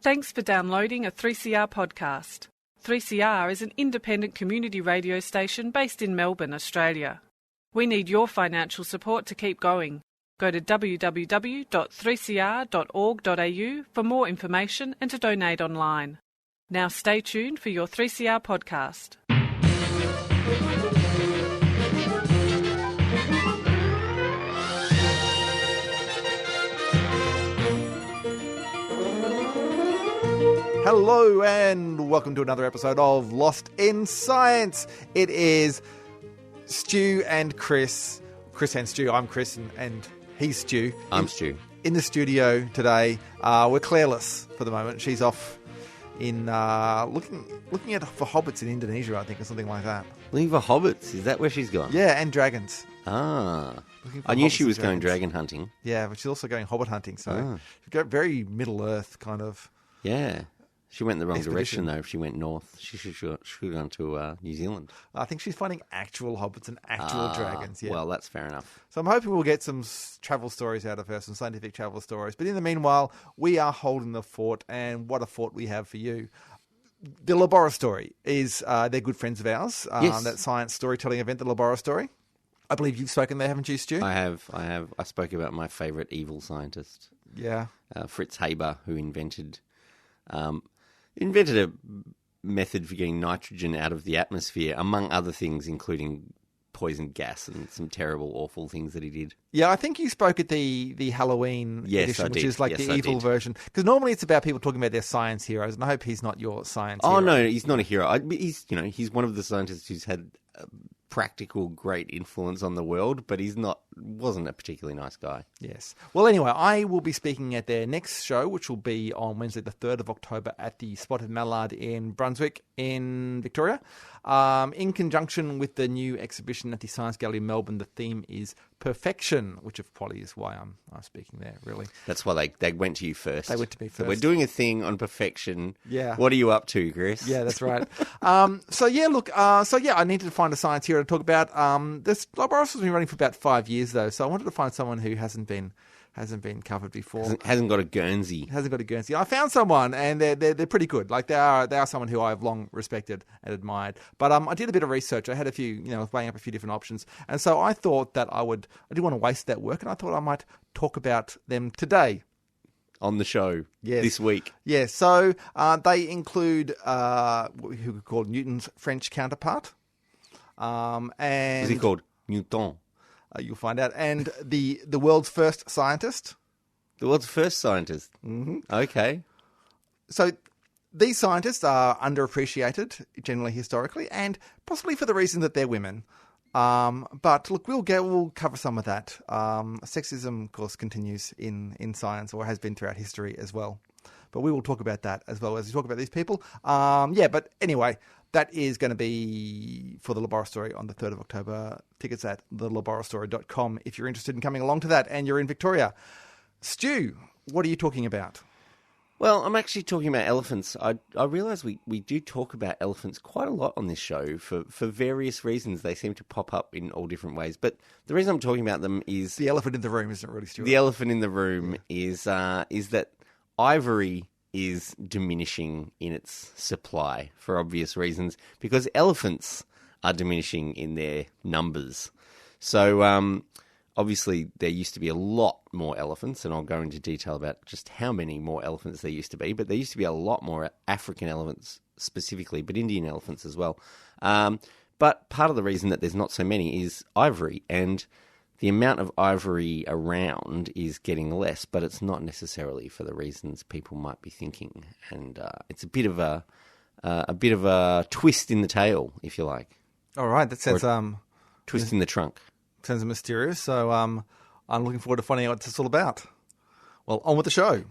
Thanks for downloading a 3CR podcast. 3CR is an independent community radio station based in Melbourne, Australia. We need your financial support to keep going. Go to www.3cr.org.au for more information and to donate online. Now stay tuned for your 3CR podcast. Hello and welcome to another episode of Lost in Science. It is Stu and Chris. Chris and Stu. I'm Chris and he's Stu. I'm Stu. In the studio today, we're Claireless for the moment. She's off in looking at for hobbits in Indonesia, I think, or something like that. Looking for hobbits? Is that where she's gone? Yeah, and dragons. Ah. I knew she was going dragon hunting. Yeah, but she's also going hobbit hunting, so she's got very Middle Earth kind of. Yeah. She went in the wrong direction, though. If she went north, she should have gone to New Zealand. I think she's finding actual hobbits and actual dragons. Yeah. Well, that's fair enough. So I'm hoping we'll get some travel stories out of her, some scientific travel stories. But in the meanwhile, we are holding the fort, and what a fort we have for you. The Laboratory is, they're good friends of ours. Yes. That science storytelling event, the Laboratory. I believe you've spoken there, haven't you, Stu? I have. I spoke about my favourite evil scientist. Yeah. Fritz Haber, who invented a method for getting nitrogen out of the atmosphere, among other things, including poison gas and some terrible, awful things that he did. Yeah, I think you spoke at the Halloween edition, which is like the evil version. Because normally it's about people talking about their science heroes, and I hope he's not your science hero. Oh, no, he's not a hero. He's one of the scientists who's had practical great influence on the world, but wasn't a particularly nice guy. Yes. Well, anyway, I will be speaking at their next show, which will be on Wednesday the 3rd of October at the Spotted Mallard in Brunswick in Victoria. In conjunction with the new exhibition at the Science Gallery Melbourne, the theme is perfection, which of probably is why I'm speaking there, really. That's why they went to you first. They went to me first. So we're doing a thing on perfection. Yeah. What are you up to, Chris? Yeah, that's right. I needed to find a science hero to talk about. This laboratory has been running for about 5 years, though, so I wanted to find someone who hasn't been covered before. Hasn't got a Guernsey. I found someone, and they're pretty good. Like they are someone who I've long respected and admired. But I did a bit of research. I had a few, weighing up a few different options, and so I thought that I didn't want to waste that work, and I thought I might talk about them today on the show. Yes. This week. Yeah. So they include what we could call Newton's French counterpart. And is he called Newton? You'll find out. And the world's first scientist. The world's first scientist? Mm-hmm. Okay. So these scientists are underappreciated, generally historically, and possibly for the reason that they're women. But look, we'll cover some of that. Sexism, of course, continues in science, or has been throughout history as well. But we will talk about that as well as we talk about these people. But anyway, that is going to be for the Laboratory on the 3rd of October. Tickets at thelaboratory.com if you're interested in coming along to that and you're in Victoria. Stu, what are you talking about? Well, I'm actually talking about elephants. I realise we do talk about elephants quite a lot on this show for various reasons. They seem to pop up in all different ways. But the reason I'm talking about them is... The elephant in the room, isn't it really, Stuart? The elephant in the room is that ivory is diminishing in its supply for obvious reasons because elephants are diminishing in their numbers. So obviously there used to be a lot more elephants, and I'll go into detail about just how many more elephants there used to be, but there used to be a lot more African elephants specifically, but Indian elephants as well. But part of the reason that there's not so many is ivory, and the amount of ivory around is getting less, but it's not necessarily for the reasons people might be thinking. And it's a bit of a twist in the tail, if you like. All right, that sounds twist in the trunk. Sounds mysterious. So I'm looking forward to finding out what it's all about. Well, on with the show.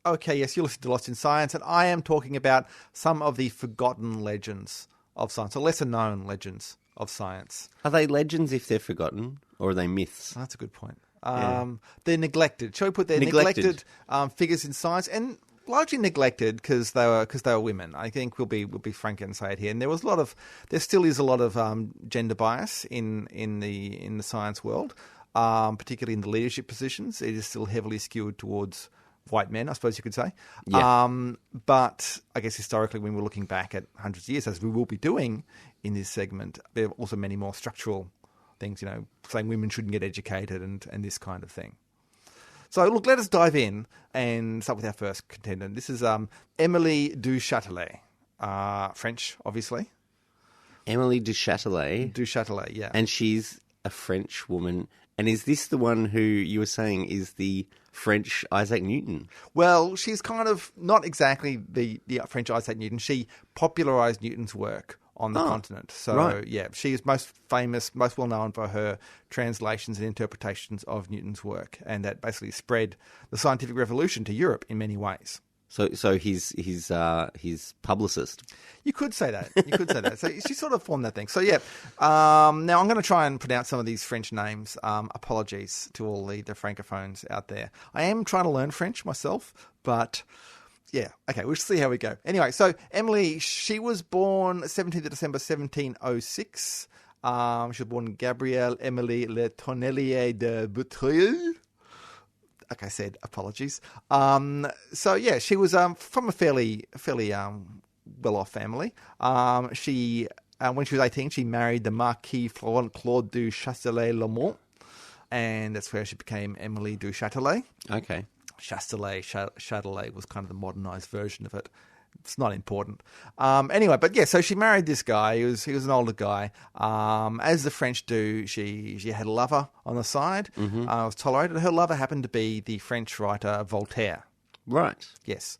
Okay, yes, you're listening to Lost in Science, and I am talking about some of the forgotten legends of science, or lesser-known legends of science. Are they legends if they're forgotten, or are they myths? That's a good point. Yeah. They're neglected. Shall we put they're neglected figures in science, and largely neglected because they were women. I think we'll be frank and say it here. And there still is a lot of gender bias in the science world, particularly in the leadership positions. It is still heavily skewed towards white men, I suppose you could say. Yeah. But I guess historically, when we're looking back at hundreds of years, as we will be doing in this segment, there are also many more structural things, saying women shouldn't get educated and this kind of thing. So, look, let us dive in and start with our first contender. This is Émilie du Châtelet, French, obviously. Émilie du Châtelet. Du Châtelet, yeah. And she's a French woman. And is this the one who you were saying is the French Isaac Newton? Well, she's kind of not exactly the French Isaac Newton. She popularised Newton's work on the continent. So, right. Yeah, she is most famous, most well-known for her translations and interpretations of Newton's work, and that basically spread the scientific revolution to Europe in many ways. So his publicist. You could say that. So she sort of formed that thing. So, yeah. Now, I'm going to try and pronounce some of these French names. Apologies to all the francophones out there. I am trying to learn French myself, but... yeah, okay, we'll see how we go. Anyway, so Émilie, she was born 17th of December 1706. She was born Gabrielle Émilie Le Tonnelier de Boutreuil. Like I said, apologies. So, yeah, she was from a fairly well-off family. She when she was 18, she married the Marquis Florent Claude du Châtelet-Lamont, and that's where she became Émilie du Châtelet. Okay. Châtelet was kind of the modernised version of it. It's not important. Anyway, but yeah, so she married this guy. He was an older guy. As the French do, she had a lover on the side. Mm-hmm. Was tolerated. Her lover happened to be the French writer Voltaire. Right. Yes.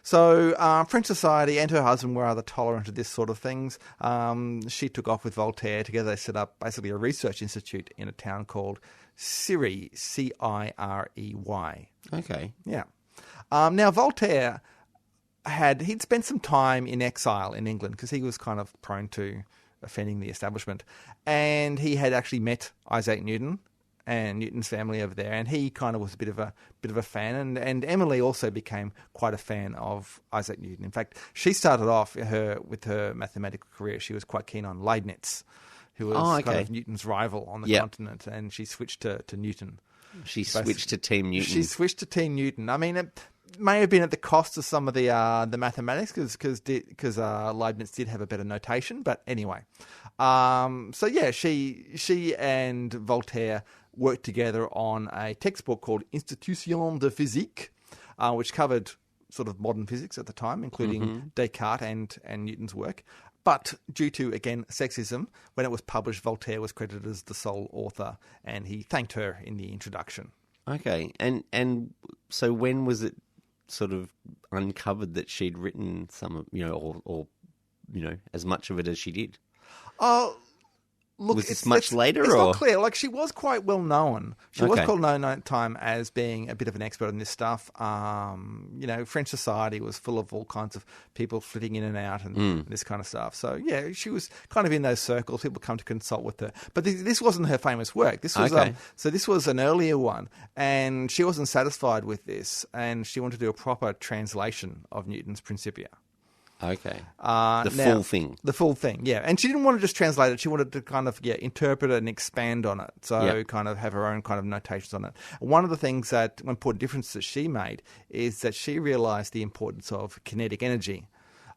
So French society and her husband were rather tolerant of this sort of things. She took off with Voltaire. Together they set up basically a research institute in a town called Cirey, Cirey. Okay. Yeah. Now, Voltaire he'd spent some time in exile in England because he was kind of prone to offending the establishment. And he had actually met Isaac Newton and Newton's family over there, and he kind of was a bit of a fan. And Émilie also became quite a fan of Isaac Newton. In fact, she started off with her mathematical career. She was quite keen on Leibniz, who was kind of Newton's rival on the continent, and she swithed to Newton. She switched to Team Newton. She switched to Team Newton. I mean, it may have been at the cost of some of the mathematics because Leibniz did have a better notation. But anyway, so yeah, she and Voltaire worked together on a textbook called Institution de Physique, which covered sort of modern physics at the time, including Descartes and Newton's work. But due to, again, sexism, when it was published, Voltaire was credited as the sole author, and he thanked her in the introduction. Okay, and so when was it sort of uncovered that she'd written some, or as much of it as she did? Look, was this much later? It's or? not clear. Like, she was quite well known. She was quite known at the time as being a bit of an expert on this stuff. French society was full of all kinds of people flitting in and out and this kind of stuff. So, yeah, she was kind of in those circles. People come to consult with her. But this wasn't her famous work. This was so this was an earlier one, and she wasn't satisfied with this, and she wanted to do a proper translation of Newton's Principia. Okay. Full thing. The full thing, yeah. And she didn't want to just translate it. She wanted to kind of, interpret it and expand on it. So kind of have her own kind of notations on it. One of the things one important difference that she made is that she realised the importance of kinetic energy.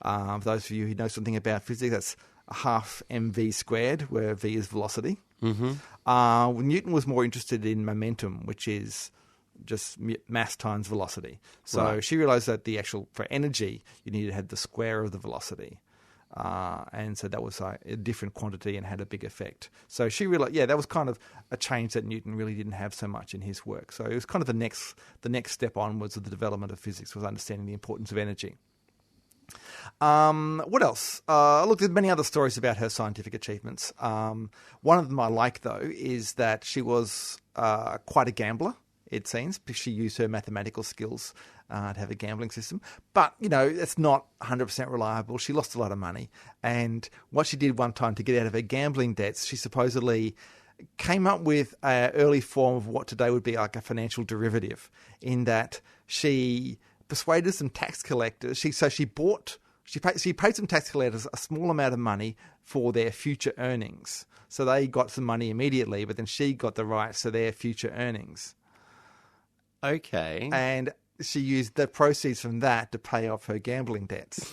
For those of you who know something about physics, that's a half mv squared, where v is velocity. Mm-hmm. Newton was more interested in momentum, which is just mass times velocity. So she realised that for energy, you needed to have the square of the velocity. And so that was a different quantity and had a big effect. So she realised, that was kind of a change that Newton really didn't have so much in his work. So it was kind of the next step onwards of the development of physics, was understanding the importance of energy. What else? Look, there's many other stories about her scientific achievements. One of them I like, though, is that she was quite a gambler. it seems. She used her mathematical skills to have a gambling system. But, it's not 100% reliable. She lost a lot of money. And what she did one time to get out of her gambling debts, she supposedly came up with an early form of what today would be like a financial derivative, in that she persuaded some tax collectors. She paid some tax collectors a small amount of money for their future earnings. So they got some money immediately, but then she got the rights to their future earnings. Okay. And she used the proceeds from that to pay off her gambling debts.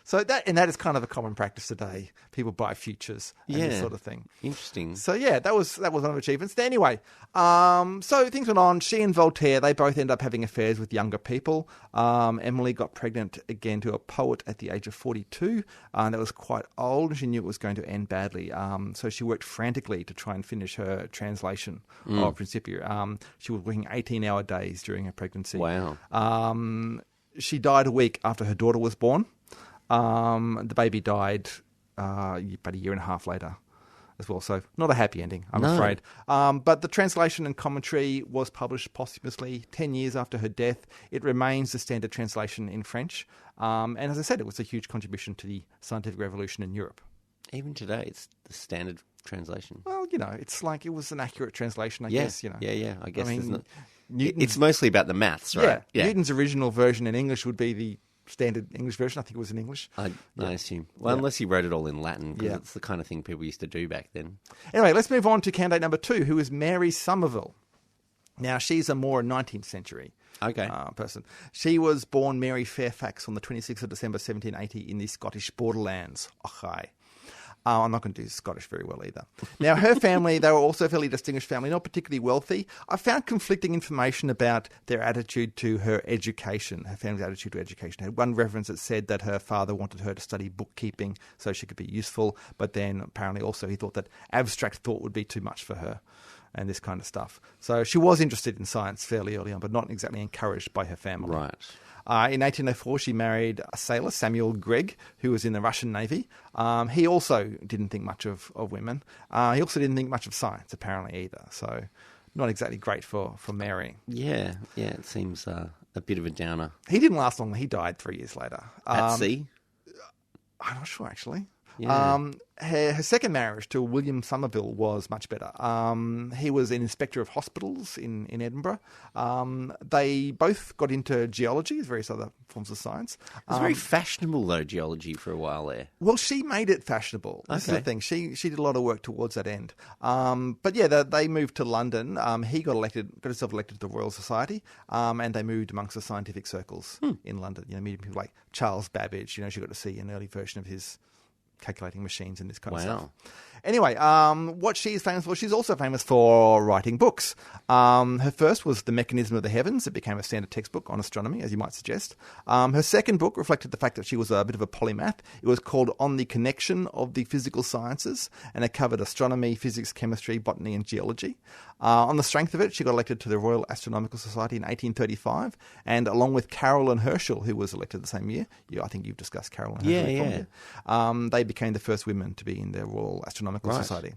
So that is kind of a common practice today. People buy futures and this sort of thing. Interesting. So yeah, that was one of the achievements. Anyway, so things went on. She and Voltaire, they both ended up having affairs with younger people. Emily got pregnant again to a poet at the age of 42. That was quite old. She knew it was going to end badly. So she worked frantically to try and finish her translation of Principia. She was working 18-hour days during her pregnancy. Wow. She died a week after her daughter was born. The baby died about a year and a half later as well, so not a happy ending, I'm afraid. But the translation and commentary was published posthumously 10 years after her death. It remains the standard translation in French. And as I said, it was a huge contribution to the scientific revolution in Europe. Even today, it's the standard translation. Well, it's like it was an accurate translation, I guess. Yeah. I guess Newton's, it's mostly about the maths, right? Yeah. Newton's original version in English would be the standard English version. I think it was in English. I assume. Well, unless he wrote it all in Latin, because it's the kind of thing people used to do back then. Anyway, let's move on to candidate number 2, who is Mary Somerville. Now, she's a more 19th century person. She was born Mary Fairfax on the 26th of December 1780 in the Scottish borderlands. I'm not going to do Scottish very well either. Now, her family, they were also a fairly distinguished family, not particularly wealthy. I found conflicting information about their attitude to her education, her family's attitude to education. I had one reference that said that her father wanted her to study bookkeeping so she could be useful, but then apparently also he thought that abstract thought would be too much for her and this kind of stuff. So she was interested in science fairly early on, but not exactly encouraged by her family. Right. In 1804, she married a sailor, Samuel Gregg, who was in the Russian Navy. He also didn't think much of women. He also didn't think much of science, apparently, either. So not exactly great for Mary. Yeah, it seems a bit of a downer. He didn't last long. He died 3 years later. At sea? I'm not sure, actually. Yeah. Her second marriage to William Somerville was much better. He was an inspector of hospitals in Edinburgh. They both got into geology, as various other forms of science. It was very fashionable, though, geology, for a while there. Well, she made it fashionable. This is the thing. She did a lot of work towards that end. But yeah, they moved to London. He got himself elected to the Royal Society, and they moved amongst the scientific circles in London. Meeting people like Charles Babbage. She got to see an early version of his calculating machines and this kind of stuff. Anyway, what she is famous for, she's also famous for writing books. Her first was The Mechanism of the Heavens. It became a standard textbook on astronomy, as you might suggest. Her second book reflected the fact that she was a bit of a polymath. It was called On the Connection of the Physical Sciences, and it covered astronomy, physics, chemistry, botany, and geology. On the strength of it, she got elected to the Royal Astronomical Society in 1835, and along with Caroline Herschel, who was elected the same year, I think you've discussed Caroline Herschel. They became the first women to be in the Royal Astronomical Society.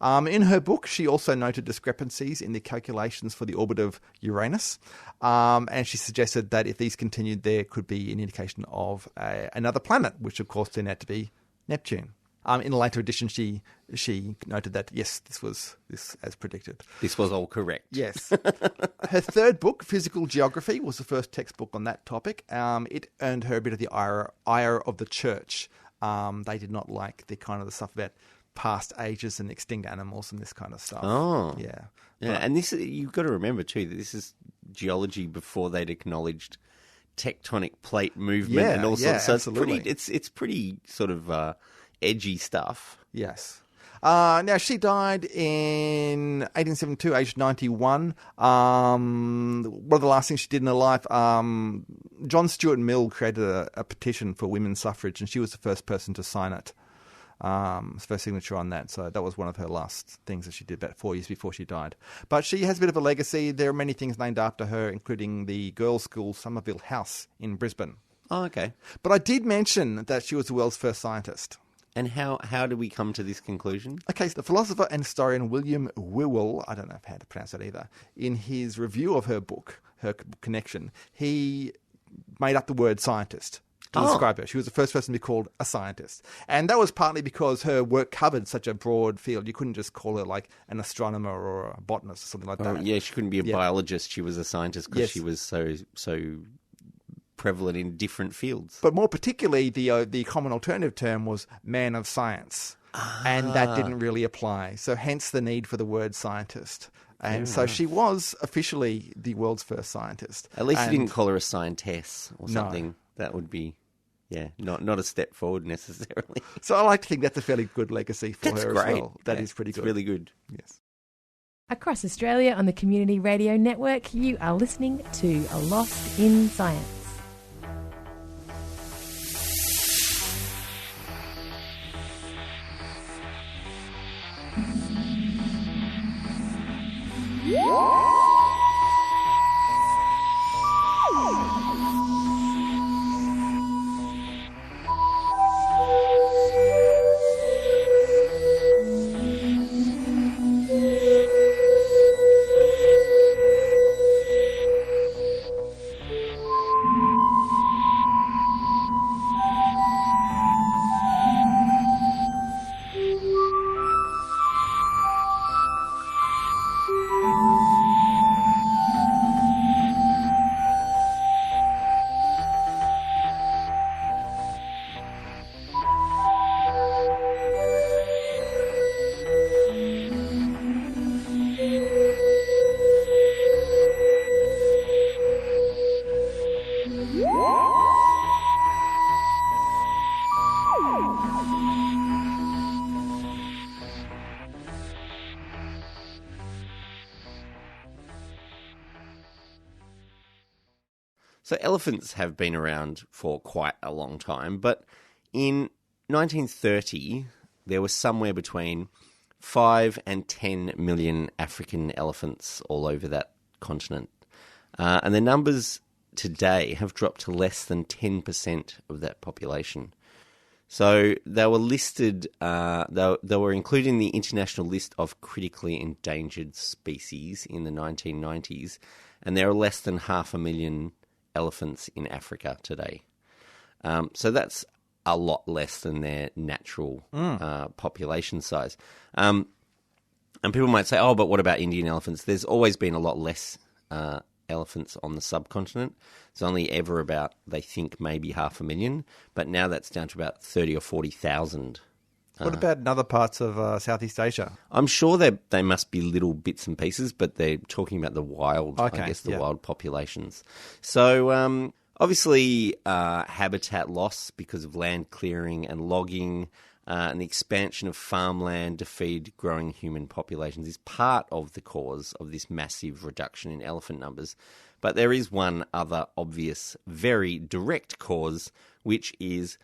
In her book, she also noted discrepancies in the calculations for the orbit of Uranus, and she suggested that if these continued, there could be an indication of another planet, which of course turned out to be Neptune. In a later edition, she noted that, yes, this was as predicted. This was all correct. Yes. Her third book, Physical Geography, was the first textbook on that topic. It earned her a bit of the ire of the church. They did not like the stuff about past ages and extinct animals and this kind of stuff. Oh. Yeah. Yeah, and this, you've got to remember too that this is geology before they'd acknowledged tectonic plate movement and all sorts. So absolutely. it's pretty sort of edgy stuff. Yes. Now, she died in 1872, aged 91. One of the last things she did in her life, John Stuart Mill created a petition for women's suffrage, and she was the first person to sign it. First signature on that. So that was one of her last things that she did about 4 years before she died. But she has a bit of a legacy. There are many things named after her, including the girls' school Somerville House in Brisbane. Oh, okay. But I did mention that she was the world's first scientist. And how do we come to this conclusion? Okay, so the philosopher and historian William Whewell, I don't know how to pronounce that either, in his review of her book, Her Connection, he made up the word scientist to describe her. She was the first person to be called a scientist. And that was partly because her work covered such a broad field. You couldn't just call her like an astronomer or a botanist or something like that. Yeah, she couldn't be a biologist. She was a scientist because she was so prevalent in different fields. But more particularly, the common alternative term was man of science. And that didn't really apply. So hence the need for the word scientist. And so she was officially the world's first scientist. At least you didn't call her a scientess or something. No. That would be, not a step forward necessarily. So I like to think that's a fairly good legacy for her as well. That is pretty good. It's really good. Yes. Across Australia on the Community Radio Network, you are listening to A Lost in Science. So elephants have been around for quite a long time, but in 1930, there was somewhere between 5 and 10 million African elephants all over that continent. And the numbers today have dropped to less than 10% of that population. So they were listed, they were included in the international list of critically endangered species in the 1990s, and there are less than 500,000 elephants in Africa today. So that's a lot less than their natural population size. And people might say, oh, but what about Indian elephants? There's always been a lot less elephants on the subcontinent. It's only ever about, they think, maybe 500,000, but now that's down to about 30 or 40,000. What about in other parts of Southeast Asia? I'm sure they must be little bits and pieces, but they're talking about the wild, wild populations. So obviously habitat loss because of land clearing and logging and the expansion of farmland to feed growing human populations is part of the cause of this massive reduction in elephant numbers. But there is one other obvious, very direct cause, which is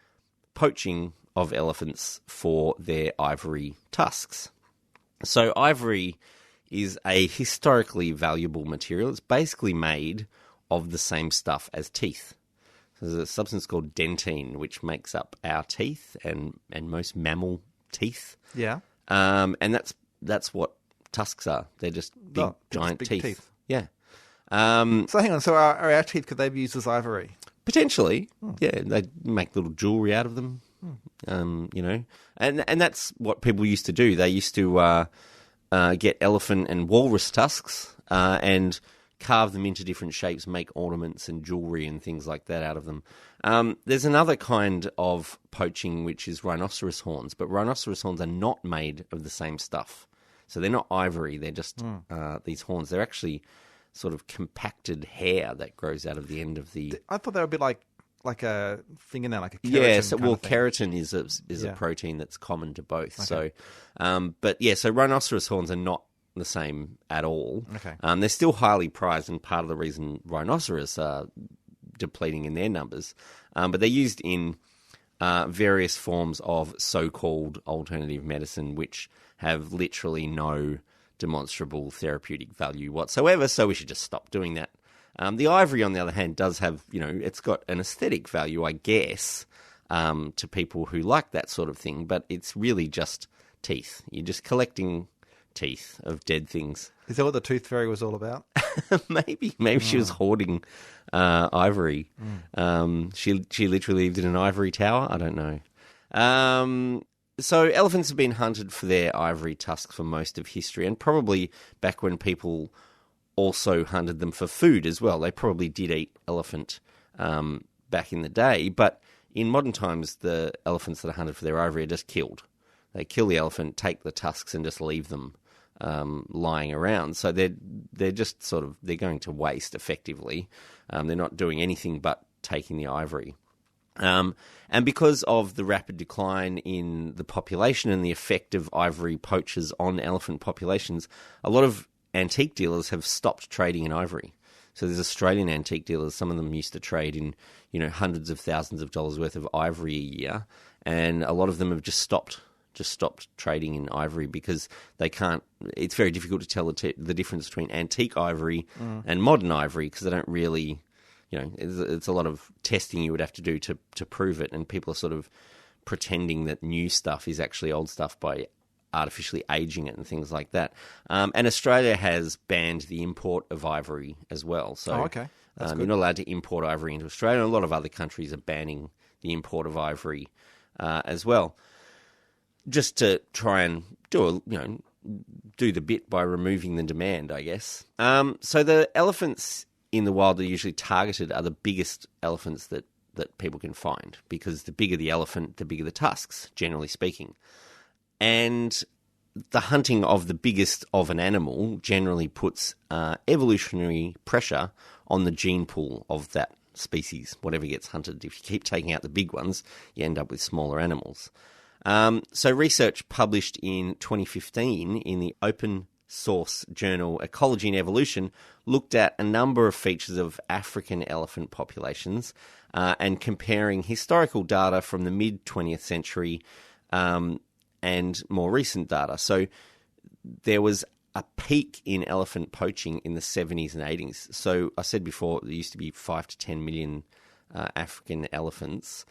poaching of elephants for their ivory tusks. So ivory is a historically valuable material. It's basically made of the same stuff as teeth. So there's a substance called dentine, which makes up our teeth and most mammal teeth. Yeah. And that's what tusks are. They're just giant big teeth. Yeah. So hang on. So are our teeth, could they be used as ivory? Potentially. Yeah. They make little jewelry out of them. And that's what people used to do. They used to get elephant and walrus tusks and carve them into different shapes, make ornaments and jewelry and things like that out of them. There's another kind of poaching, which is rhinoceros horns, but rhinoceros horns are not made of the same stuff. So they're not ivory, they're just these horns. They're actually sort of compacted hair that grows out of the end of the... I thought they were a bit like a fingernail, like a keratin. Yeah, so keratin is a protein that's common to both. Okay. So, so rhinoceros horns are not the same at all. Okay. They're still highly prized, and part of the reason rhinoceros are depleting in their numbers. But they're used in various forms of so-called alternative medicine, which have literally no demonstrable therapeutic value whatsoever. So we should just stop doing that. The ivory, on the other hand, does have, it's got an aesthetic value, I guess, to people who like that sort of thing, but it's really just teeth. You're just collecting teeth of dead things. Is that what the tooth fairy was all about? Maybe she was hoarding ivory. She literally lived in an ivory tower. I don't know. So elephants have been hunted for their ivory tusks for most of history, and probably back when people also hunted them for food as well. They probably did eat elephant back in the day, but in modern times, the elephants that are hunted for their ivory are just killed. They kill the elephant, take the tusks, and just leave them lying around. So they're just they're going to waste effectively. They're not doing anything but taking the ivory. And because of the rapid decline in the population and the effect of ivory poachers on elephant populations, a lot of antique dealers have stopped trading in ivory. So there's Australian antique dealers, some of them used to trade in, hundreds of thousands of dollars worth of ivory a year, and a lot of them have just stopped trading in ivory because they can't. It's very difficult to tell the difference between antique ivory and modern ivory because they don't really, it's a lot of testing you would have to do to prove it, and people are sort of pretending that new stuff is actually old stuff by artificially aging it and things like that. And Australia has banned the import of ivory as well. So okay. That's good. You're not allowed to import ivory into Australia. A lot of other countries are banning the import of ivory as well, just to try and do the bit by removing the demand, I guess. So the elephants in the wild that are usually targeted are the biggest elephants that people can find, because the bigger the elephant, the bigger the tusks, generally speaking. And the hunting of the biggest of an animal generally puts evolutionary pressure on the gene pool of that species, whatever gets hunted. If you keep taking out the big ones, you end up with smaller animals. So research published in 2015 in the open source journal Ecology and Evolution looked at a number of features of African elephant populations and comparing historical data from the mid-20th century and more recent data. So there was a peak in elephant poaching in the 70s and 80s. So I said before, there used to be 5 to 10 million African elephants.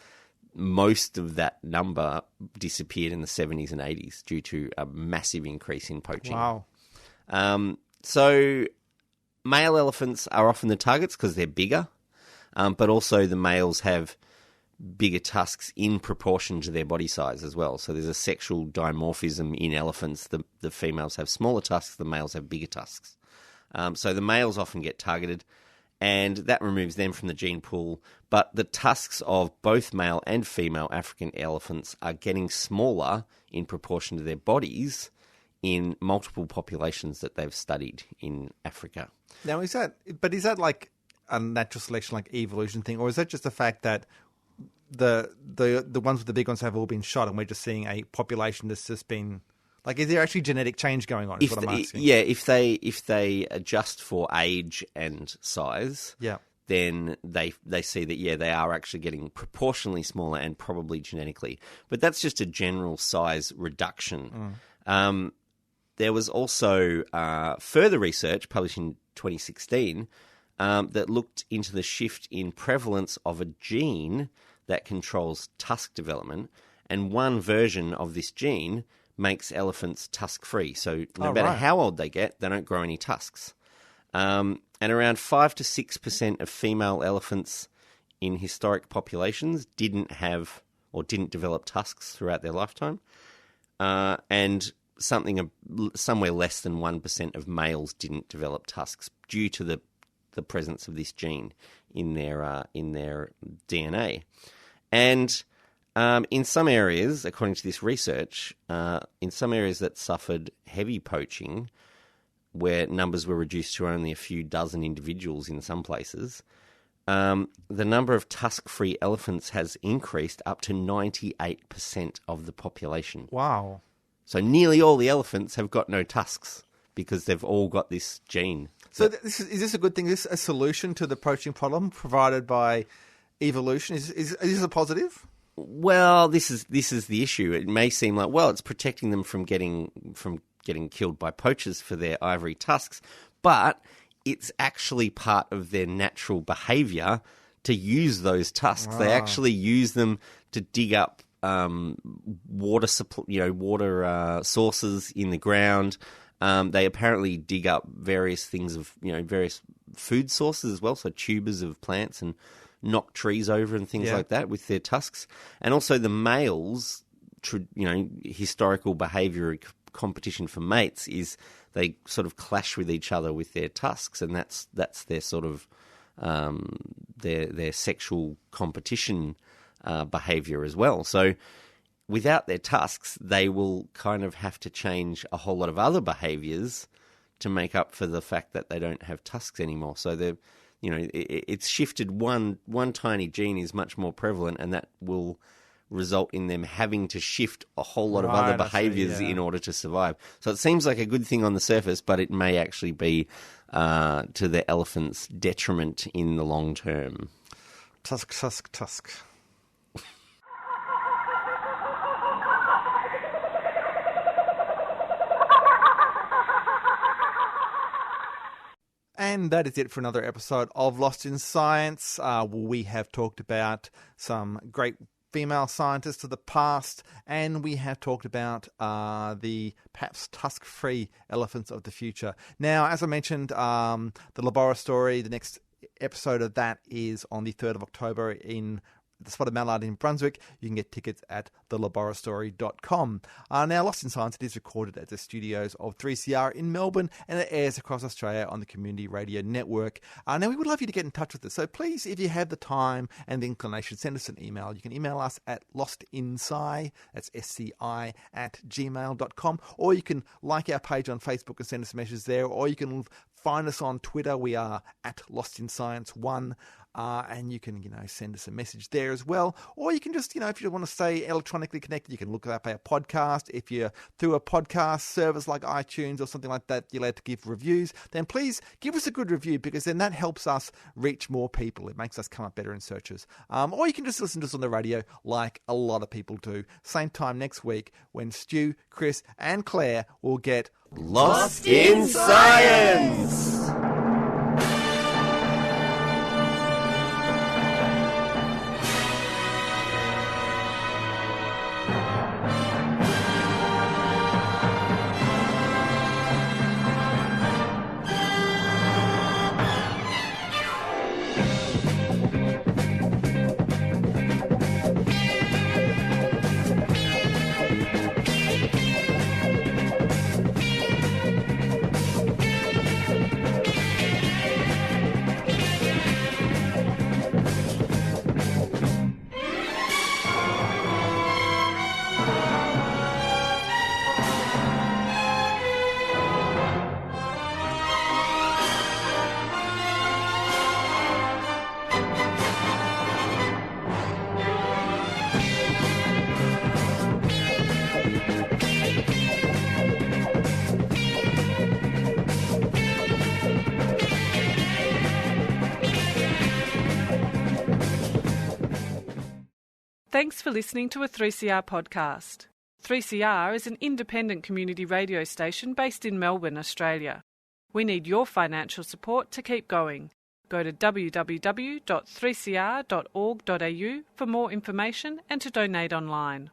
Most of that number disappeared in the 70s and 80s due to a massive increase in poaching. Wow. So male elephants are often the targets because they're bigger, but also the males have bigger tusks in proportion to their body size as well. So there's a sexual dimorphism in elephants. The females have smaller tusks, the males have bigger tusks. So the males often get targeted, and that removes them from the gene pool. But the tusks of both male and female African elephants are getting smaller in proportion to their bodies in multiple populations that they've studied in Africa. Now, is that like a natural selection, like evolution thing, or is that just the fact that the ones with the big ones have all been shot, and we're just seeing a population that's just been like? Is there actually genetic change going on? Is what I'm asking. Yeah, if they adjust for age and size, then they see that they are actually getting proportionally smaller and probably genetically. But that's just a general size reduction. There was also further research published in 2016 that looked into the shift in prevalence of a gene that controls tusk development, and one version of this gene makes elephants tusk-free. So no matter how old they get, they don't grow any tusks. And around 5 to 6% of female elephants in historic populations didn't have or didn't develop tusks throughout their lifetime. And somewhere less than 1% of males didn't develop tusks due to the presence of this gene in their DNA. And in some areas, according to this research, in some areas that suffered heavy poaching, where numbers were reduced to only a few dozen individuals in some places, the number of tusk-free elephants has increased up to 98% of the population. Wow. So nearly all the elephants have got no tusks because they've all got this gene. So is this a good thing? Is this a solution to the poaching problem provided by evolution? Is this a positive? Well, this is the issue. It may seem like, well, it's protecting them from getting killed by poachers for their ivory tusks, but it's actually part of their natural behaviour to use those tusks. They actually use them to dig up water sources in the ground. They apparently dig up various things of various food sources as well, so tubers of plants, and knock trees over and things like that with their tusks. And also the males, historical behaviour competition for mates is they sort of clash with each other with their tusks, and that's their sort of their sexual competition behaviour as well. So without their tusks, they will kind of have to change a whole lot of other behaviours to make up for the fact that they don't have tusks anymore. So they're, it's shifted. One tiny gene is much more prevalent, and that will result in them having to shift a whole lot of other behaviours in order to survive. So it seems like a good thing on the surface, but it may actually be to the elephant's detriment in the long term. Tusk, tusk, tusk. And that is it for another episode of Lost in Science. We have talked about some great female scientists of the past, and we have talked about the perhaps tusk-free elephants of the future. Now, as I mentioned, the Labora story, the next episode of that is on the 3rd of October in the Spotted Mallard in Brunswick. You can get tickets at thelaborastory.com. Now, Lost in Science, it is recorded at the studios of 3CR in Melbourne, and it airs across Australia on the Community Radio Network. Now, we would love you to get in touch with us. So please, if you have the time and the inclination, send us an email. You can email us at lostinsci, that's SCI, @gmail.com, or you can like our page on Facebook and send us a message there, or you can find us on Twitter. We are at Lost in Science 1. And you can, send us a message there as well. Or you can just, if you want to stay electronically connected, you can look up our podcast. If you're through a podcast service like iTunes or something like that, you're allowed to give reviews, then please give us a good review, because then that helps us reach more people. It makes us come up better in searches. Or you can just listen to us on the radio like a lot of people do. Same time next week when Stu, Chris and Claire will get Lost in Science! Thanks for listening to a 3CR podcast. 3CR is an independent community radio station based in Melbourne, Australia. We need your financial support to keep going. Go to www.3cr.org.au for more information and to donate online.